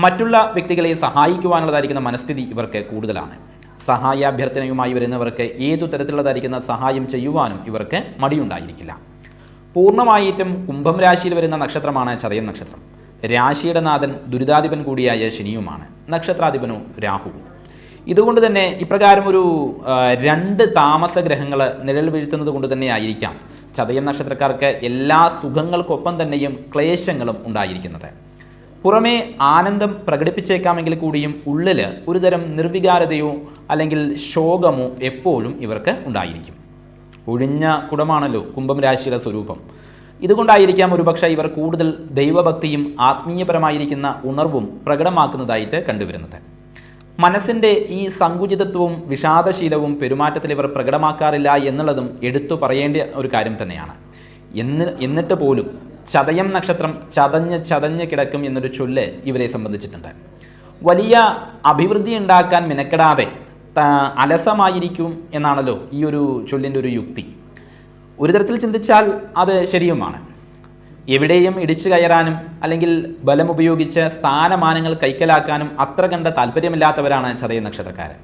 മറ്റുള്ള വ്യക്തികളെ സഹായിക്കുവാനുള്ളതായിരിക്കുന്ന മനസ്ഥിതി ഇവർക്ക് കൂടുതലാണ്. സഹായാഭ്യർത്ഥനയുമായി വരുന്നവർക്ക് ഏതു തരത്തിലുള്ളതായിരിക്കുന്ന സഹായം ചെയ്യുവാനും ഇവർക്ക് മടിയുണ്ടായിരിക്കില്ല. പൂർണ്ണമായിട്ടും കുംഭം രാശിയിൽ വരുന്ന നക്ഷത്രമാണ് ചതയം നക്ഷത്രം. രാശിയുടെ നാഥൻ ദുരിതാധിപൻ കൂടിയായ ശനിയുമാണ്, നക്ഷത്രാധിപനു രാഹുവും. ഇതുകൊണ്ട് തന്നെ ഇപ്രകാരം ഒരു 2 താമസ ഗ്രഹങ്ങൾ നിഴൽ വീഴ്ത്തുന്നത് കൊണ്ട് തന്നെ ആയിരിക്കാം ചതയം നക്ഷത്രക്കാർക്ക് എല്ലാ സുഖങ്ങൾക്കൊപ്പം തന്നെയും ക്ലേശങ്ങളും ഉണ്ടായിരിക്കുന്നത്. പുറമേ ആനന്ദം പ്രകടിപ്പിച്ചേക്കാമെങ്കിൽ കൂടിയും ഉള്ളിൽ ഒരുതരം നിർവികാരതയോ അല്ലെങ്കിൽ ശോകമോ എപ്പോഴും ഇവർക്ക് ഉണ്ടായിരിക്കും. ഒഴിഞ്ഞ കുടമാണല്ലോ കുംഭം രാശിയുടെ സ്വരൂപം. ഇതുകൊണ്ടായിരിക്കാം ഒരുപക്ഷെ ഇവർ കൂടുതൽ ദൈവഭക്തിയും ആത്മീയപരമായിരിക്കുന്ന ഉണർവും പ്രകടമാക്കുന്നതായിട്ട് കണ്ടുവരുന്നത്. മനസ്സിൻ്റെ ഈ സങ്കുചിതത്വവും വിഷാദശീലവും പെരുമാറ്റത്തിൽ ഇവർ പ്രകടമാക്കാറില്ല എന്നുള്ളതും എടുത്തു പറയേണ്ട ഒരു കാര്യം തന്നെയാണ്. എന്നിട്ട് പോലും ചതയം നക്ഷത്രം ചതഞ്ഞ് കിടക്കും എന്നൊരു ചൊല്ല് ഇവരെ സംബന്ധിച്ചിട്ടുണ്ട്. വലിയ അഭിവൃദ്ധി ഉണ്ടാക്കാൻ മെനക്കെടാതെ അലസമായിരിക്കും എന്നാണല്ലോ ഈ ഒരു ചൊല്ലിൻ്റെ ഒരു യുക്തി. ഒരു തരത്തിൽ ചിന്തിച്ചാൽ അത് ശരിയുമാണ്. എവിടെയും ഇടിച്ചു കയറാനും അല്ലെങ്കിൽ ബലമുപയോഗിച്ച് സ്ഥാനമാനങ്ങൾ കൈക്കലാക്കാനും അത്ര കണ്ട താല്പര്യമില്ലാത്തവരാണ് ചതയ നക്ഷത്രക്കാരൻ.